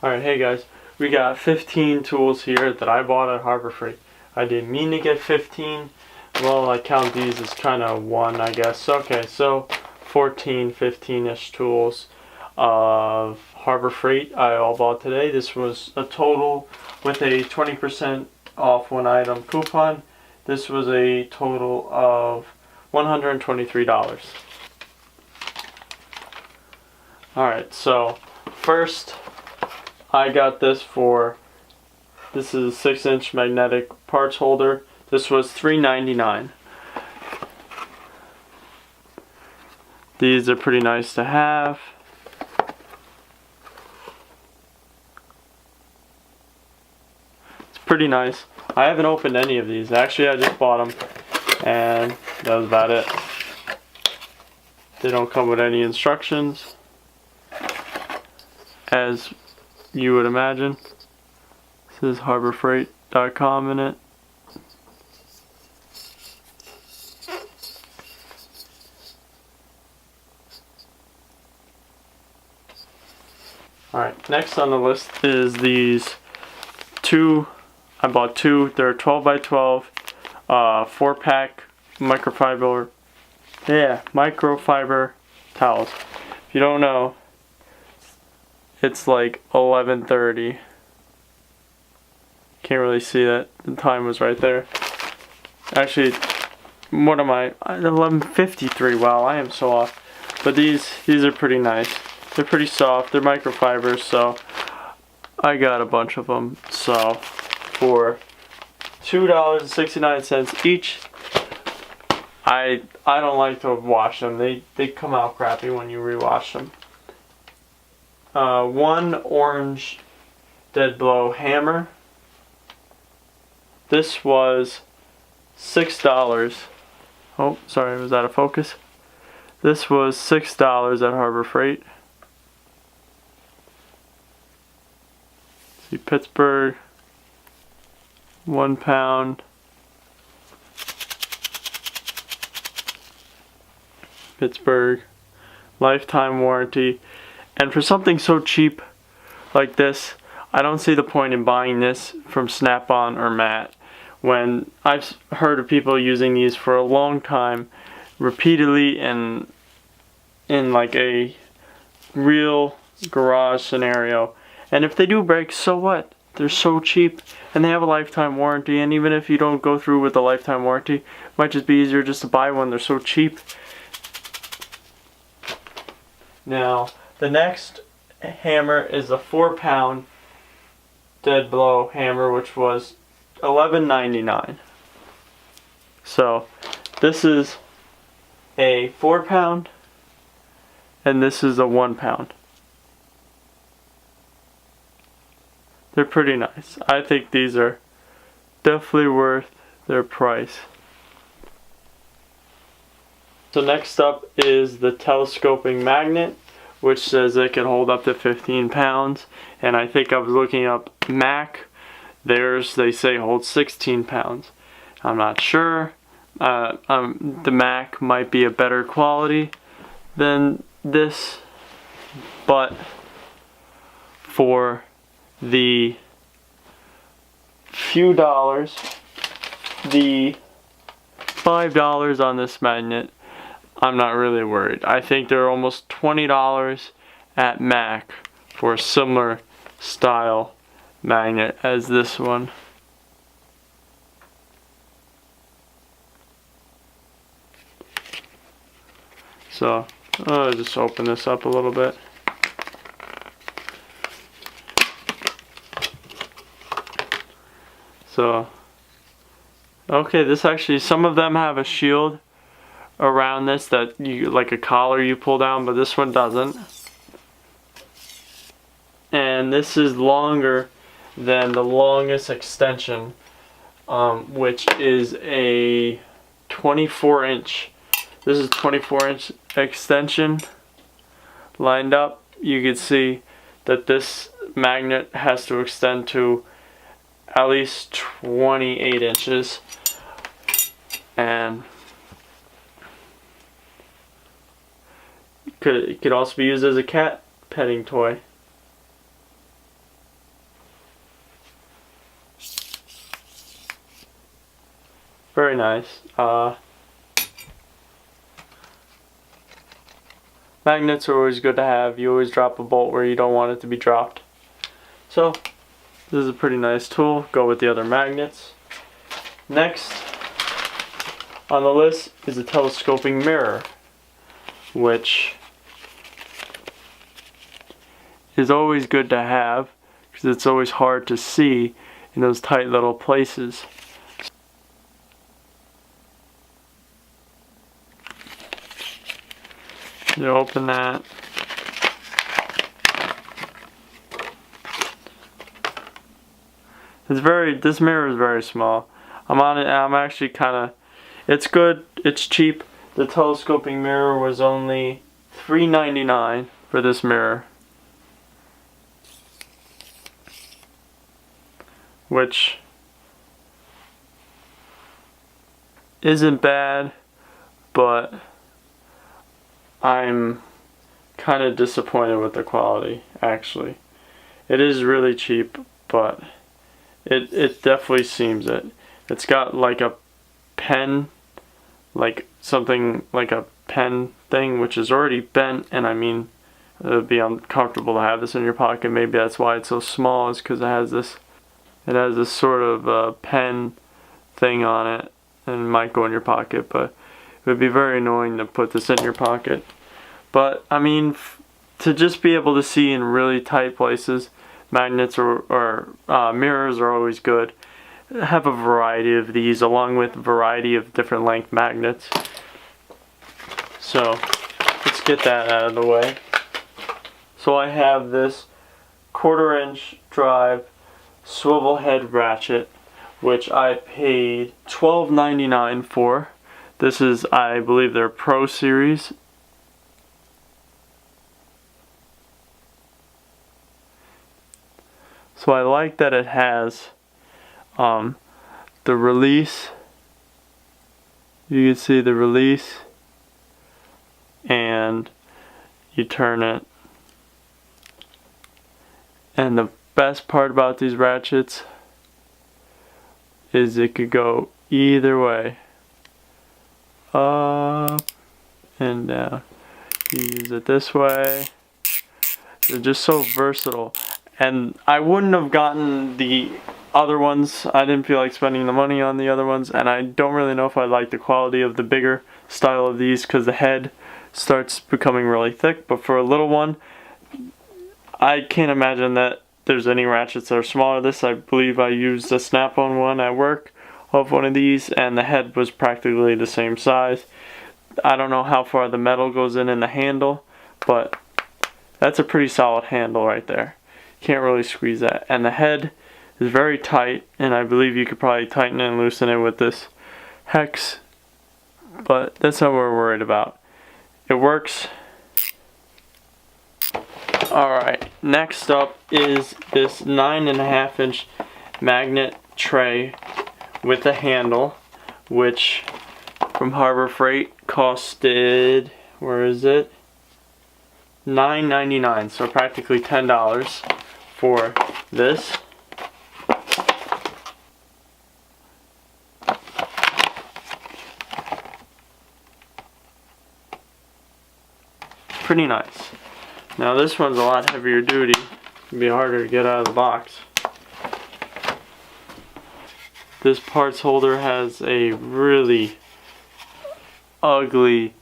Alright, hey guys, we got 15 tools here that I bought at Harbor Freight. I didn't mean to get 15. Well, I count these as kind of one, I guess. Okay, so 14, 15-ish tools of Harbor Freight I all bought today. This was a total with a 20% off one item coupon. This was a total of $123. Alright, so first I got this is a 6-inch magnetic parts holder. This was $3.99. These are pretty nice to have. It's pretty nice. I haven't opened any of these. Actually, I just bought them and that was about it. They don't come with any instructions, as you would imagine. This is harborfreight.com in it. Alright, next on the list is these two. I bought two. They're 12 by 12 4-pack microfiber towels. If you don't know, it's like 11:30. Can't really see that. The time was right there. Actually, what am I? 11:53. Wow, I am so off. But these are pretty nice. They're pretty soft. They're microfibers, so I got a bunch of them. So for $2.69 each. I don't like to wash them. They come out crappy when you rewash them. One orange dead blow hammer. This was $6. Oh, sorry, was that a focus? This was $6 at Harbor Freight. See, Pittsburgh, 1 pound. Pittsburgh, lifetime warranty. And for something so cheap like this, I don't see the point in buying this from Snap-on or Matt when I've heard of people using these for a long time, repeatedly, and in like a real garage scenario. And if they do break, so what? They're so cheap and they have a lifetime warranty, and even if you don't go through with the lifetime warranty, it might just be easier just to buy one. They're so cheap. Now, the next hammer is a 4-pound dead blow hammer, which was $11.99. So this is a 4-pound and this is a 1 pound. They're pretty nice. I think these are definitely worth their price. So next up is the telescoping magnet, which says it can hold up to 15 pounds. And I think I was looking up Mac. Theirs, they say, holds 16 pounds. I'm not sure. The Mac might be a better quality than this, but for the few dollars, the $5 on this magnet, I'm not really worried. I think they're almost $20 at Mac for a similar style magnet as this one. So I'll just open this up a little bit. So, okay, this actually, some of them have a shield around this that you, like a collar you pull down, but this one doesn't. And this is longer than the longest extension, which is a 24-inch. This is 24-inch extension lined up. You can see that this magnet has to extend to at least 28 inches, and it could also be used as a cat petting toy. Very nice. Magnets are always good to have. You always drop a bolt where you don't want it to be dropped. So this is a pretty nice tool. Go with the other magnets. Next on the list is a telescoping mirror, which is always good to have because it's always hard to see in those tight little places. You open that. This mirror is very small. I'm on it. I'm actually kind of. It's good. It's cheap. The telescoping mirror was only $3.99 for this mirror, which isn't bad, but I'm kind of disappointed with the quality, actually. It is really cheap, but it definitely seems it. It's got like a pen, like something like a pen thing, which is already bent, and I mean, it would be uncomfortable to have this in your pocket. Maybe that's why it's so small, is because it has this sort of pen thing on it, and it might go in your pocket, but it would be very annoying to put this in your pocket. But I mean, to just be able to see in really tight places, magnets or mirrors are always good. I have a variety of these, along with a variety of different length magnets. So let's get that out of the way. So I have this 1/4 inch drive swivel head ratchet, which I paid $12.99 for. This is, I believe, their Pro Series. So I like that it has the release. You can see the release, and you turn it. And the best part about these ratchets is it could go either way. Up and down. You use it this way. They're just so versatile. And I wouldn't have gotten the other ones. I didn't feel like spending the money on the other ones, and I don't really know if I like the quality of the bigger style of these because the head starts becoming really thick. But for a little one, I can't imagine that there's any ratchets that are smaller. This, I believe I used a snap-on one at work of one of these, and the head was practically the same size. I don't know how far the metal goes in the handle, but that's a pretty solid handle right there. Can't really squeeze that. And the head is very tight, and I believe you could probably tighten it and loosen it with this hex, but that's not what we're worried about. It works. Alright, next up is this 9.5 inch magnet tray with a handle, which from Harbor Freight costed, where is it? $9.99, so practically $10 for this. Pretty nice. Now this one's a lot heavier duty. It'd be harder to get out of the box. This parts holder has a really ugly,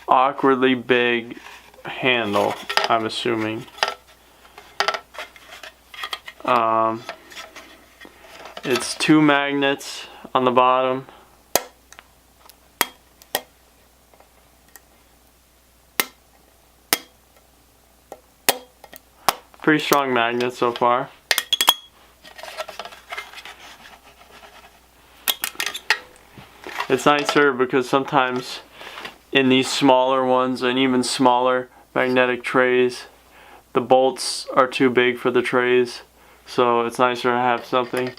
awkwardly big handle, I'm assuming. It's 2 magnets on the bottom. Pretty strong magnet so far. It's nicer because sometimes in these smaller ones and even smaller magnetic trays, the bolts are too big for the trays, so it's nicer to have something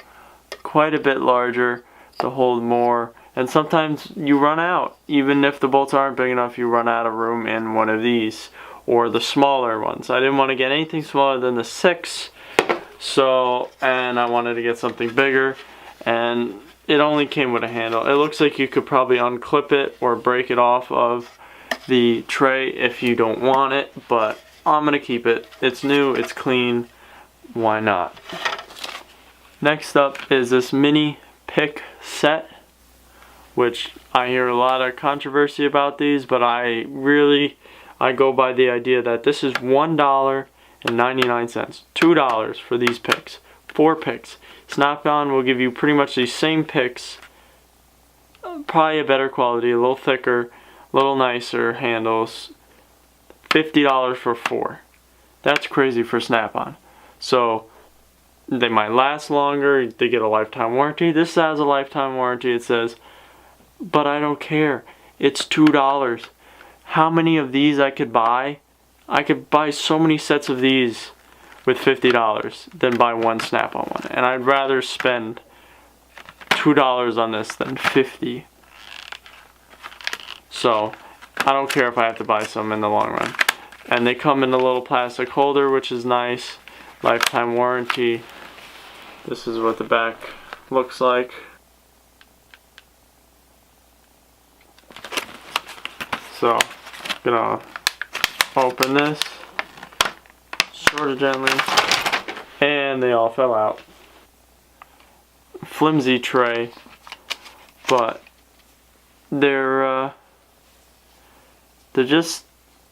quite a bit larger to hold more. And sometimes you run out, even if the bolts aren't big enough, you run out of room in one of these or the smaller ones. I didn't want to get anything smaller than the 6, so, and I wanted to get something bigger, and it only came with a handle. It looks like you could probably unclip it or break it off of the tray if you don't want it, but I'm gonna keep it. It's new, it's clean, why not? Next up is this mini pick set, which I hear a lot of controversy about these, but I go by the idea that this is $1.99, $2 for these picks, 4 picks. Snap-on will give you pretty much these same picks, probably a better quality, a little thicker, a little nicer handles, $50 for 4. That's crazy for Snap-on. So they might last longer, they get a lifetime warranty. This has a lifetime warranty, it says, but I don't care. It's $2. How many of these I could buy? I could buy so many sets of these with $50 than buy one Snap-on one. And I'd rather spend $2 on this than $50. So I don't care if I have to buy some in the long run. And they come in a little plastic holder, which is nice. Lifetime warranty. This is what the back looks like. So I'm gonna open this sort of gently, and they all fell out. Flimsy tray, but they're just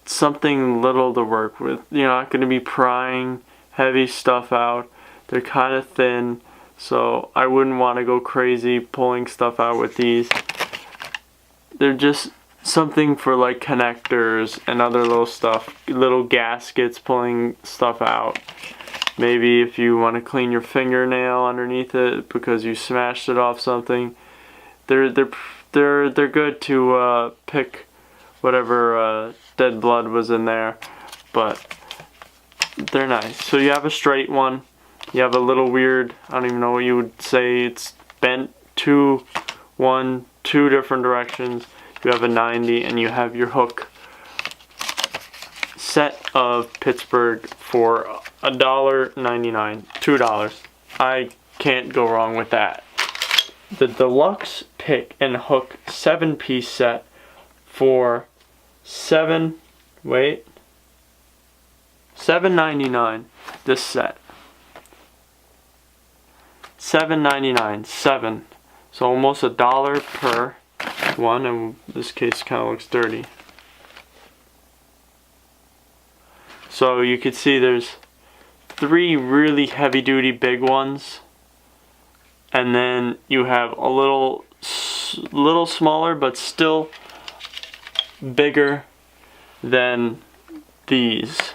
something little to work with. You're not going to be prying heavy stuff out. They're kind of thin, so I wouldn't want to go crazy pulling stuff out with these. They're just something for like connectors and other little stuff, little gaskets pulling stuff out. Maybe if you want to clean your fingernail underneath it because you smashed it off something. They're good to pick whatever dead blood was in there, but they're nice. So you have a straight one, you have a little weird, I don't even know what you would say, it's bent two different directions. You have a 90, and you have your hook. Set of Pittsburgh for $1.99, $2. I can't go wrong with that. The Deluxe Pick and Hook 7-piece set for $7.99. This set, $7.99, 7. So almost $1 per one, and this case kind of looks dirty. So you can see there's 3 really heavy duty big ones, and then you have a little smaller but still bigger than these.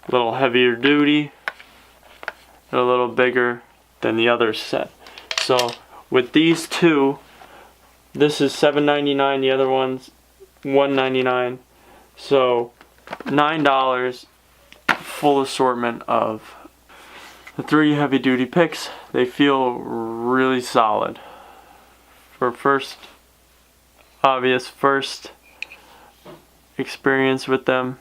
A little heavier duty and a little bigger than the other set. So with these two, this is $7.99, the other one's $1.99. So $9, full assortment of the 3 heavy duty picks. They feel really solid. For first experience with them,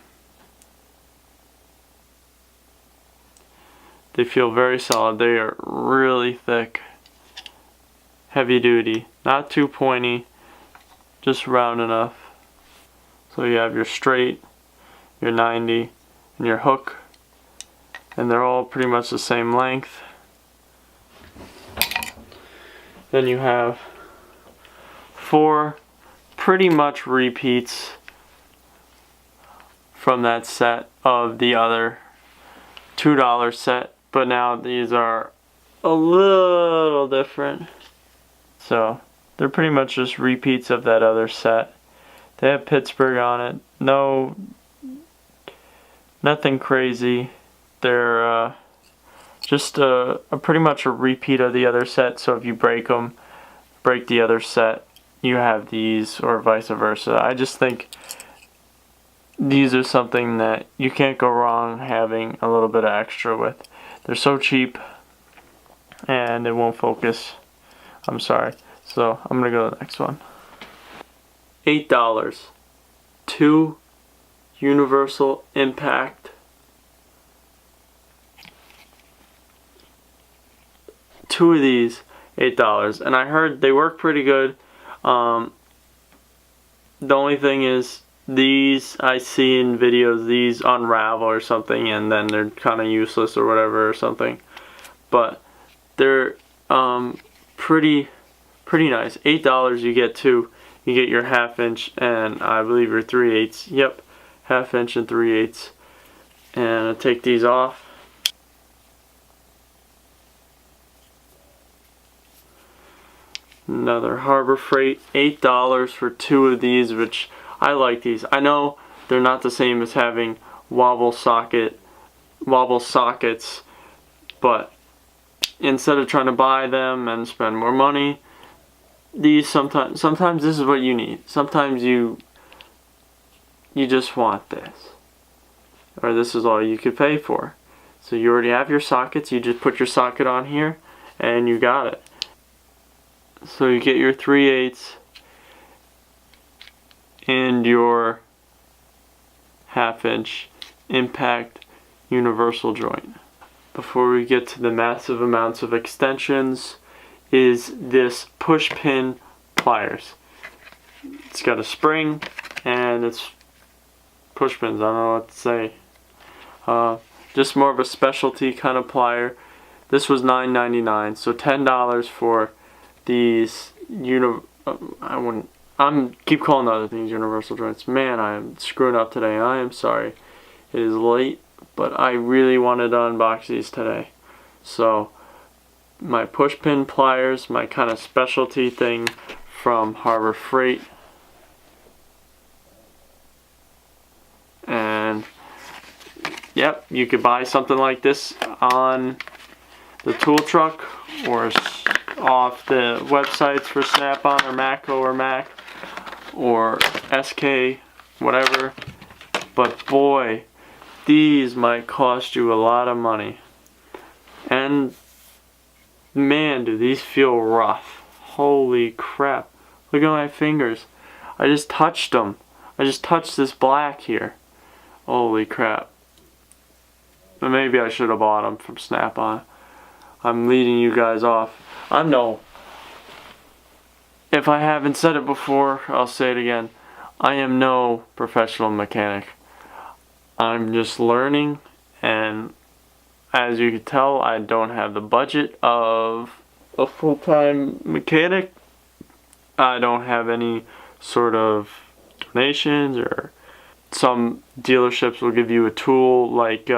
they feel very solid. They are really thick, heavy duty, not too pointy, just round enough. So you have your straight, your 90, and your hook, and they're all pretty much the same length. Then you have 4 pretty much repeats from that set of the other $2 set, but now these are a little different. So they're pretty much just repeats of that other set. They have Pittsburgh on it. Nothing crazy. They're just a pretty much a repeat of the other set. So if you break the other set, you have these, or vice versa. I just think these are something that you can't go wrong having a little bit of extra with. They're so cheap, and it won't focus. I'm sorry. So I'm gonna go to the next one. $8. 2 Universal Impact. 2 of these. $8. And I heard they work pretty good. The only thing is, these I see in videos, these unravel or something, and then they're kind of useless or whatever or something. But they're pretty nice. $8 you get two. You get your 1/2 inch and I believe your 3/8. Yep, 1/2 inch and 3/8. And I'll take these off. Another Harbor Freight, $8 for two of these, which I like these. I know they're not the same as having wobble sockets, but instead of trying to buy them and spend more money, these sometimes this is what you need. Sometimes you just want this, or this is all you could pay for. So you already have your sockets, you just put your socket on here and you got it. So you get your 3/8 and your 1/2 inch impact universal joint. Before we get to the massive amounts of extensions, is this Pushpin Pliers. It's got a spring and it's push pins. I don't know what to say. Just more of a specialty kind of plier. This was $9.99, so $10 for these I'm keep calling the other things universal joints. Man, I am screwing up today. I am sorry. It is late, but I really wanted to unbox these today. So my Pushpin Pliers, my kind of specialty thing from Harbor Freight. And yep, you could buy something like this on the tool truck or off the websites for Snap-on or Matco or Mac or SK, whatever. But boy, these might cost you a lot of money. And man, do these feel rough. Holy crap. Look at my fingers. I just touched them. I just touched this black here. Holy crap. But maybe I should have bought them from Snap-on. I'm leading you guys off. If I haven't said it before, I'll say it again. I am no professional mechanic. I'm just learning, and as you can tell, I don't have the budget of a full-time mechanic. I don't have any sort of donations, or some dealerships will give you a tool like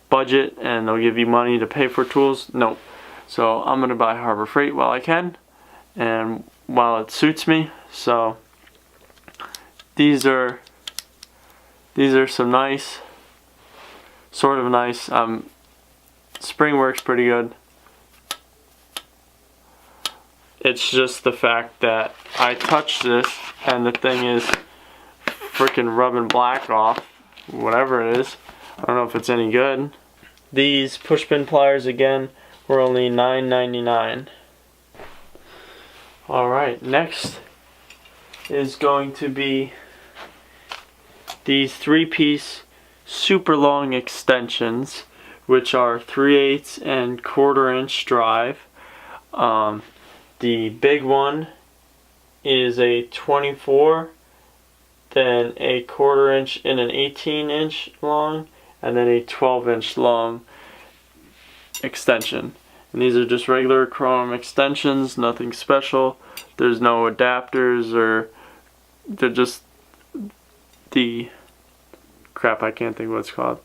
budget and they'll give you money to pay for tools. No. So I'm going to buy Harbor Freight while I can and while it suits me. So these are some nice, sort of nice. Spring works pretty good. It's just the fact that I touched this and the thing is freaking rubbing black off, whatever it is. I don't know if it's any good. These Pushpin Pliers again were only $9.99. Alright, next is going to be these 3-piece super long extensions, which are 3/8 and 1/4 inch drive. The big one is a 24, then a 1/4 inch and an 18-inch long, and then a 12-inch long extension. And these are just regular chrome extensions, nothing special. There's no adapters, or they're just the crap, I can't think what it's called.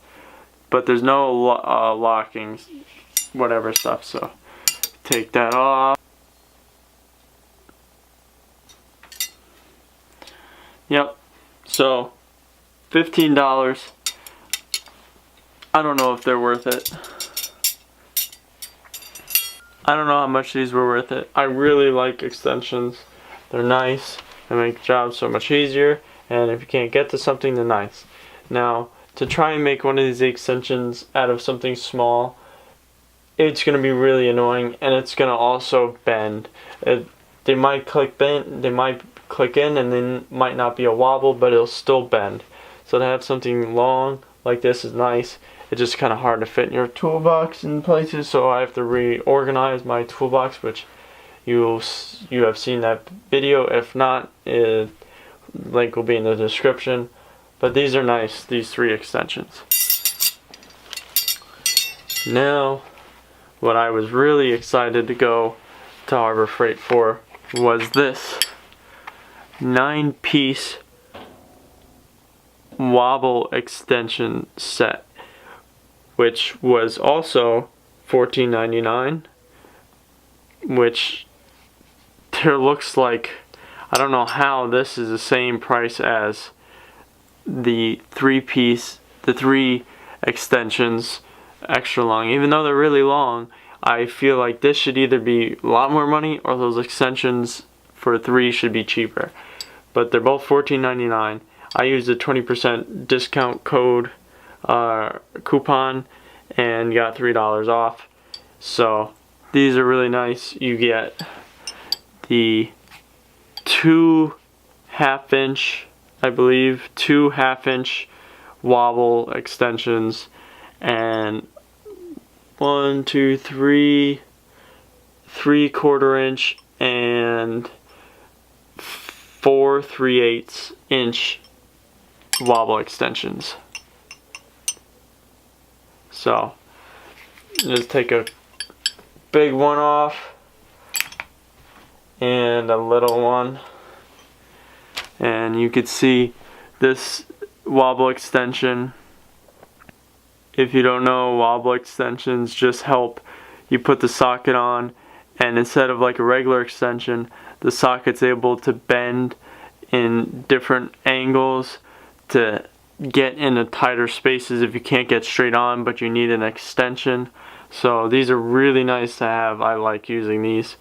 But there's no locking, whatever stuff, so take that off. Yep, so $15. I don't know if they're worth it. I don't know how much these were worth it. I really like extensions. They're nice. They make the job so much easier. And if you can't get to something, they're nice. Now, to try and make one of these extensions out of something small, it's going to be really annoying, and it's going to also bend. They might click in, and then might not be a wobble, but it'll still bend. So to have something long like this is nice. It's just kind of hard to fit in your toolbox in places, so I have to reorganize my toolbox, which you have seen that video. If not, link will be in the description. But these are nice, these 3 extensions. Now, what I was really excited to go to Harbor Freight for was this 9-piece wobble extension set, which was also $14.99, which there looks like, I don't know how this is the same price as the 3 extensions extra long. Even though they're really long, I feel like this should either be a lot more money or those extensions for 3 should be cheaper. But they're both $14.99. I used a 20% discount code coupon and got $3 off. So these are really nice. You get the 2 half-inch, I believe, 2 half-inch wobble extensions, and 1, 2, 3 3/4 inch and 4 3/8 inch wobble extensions. So just take a big one off and a little one, and you could see this wobble extension. If you don't know, wobble extensions just help you put the socket on, and instead of like a regular extension, the socket's able to bend in different angles to get into tighter spaces if you can't get straight on but you need an extension. So these are really nice to have. I like using these.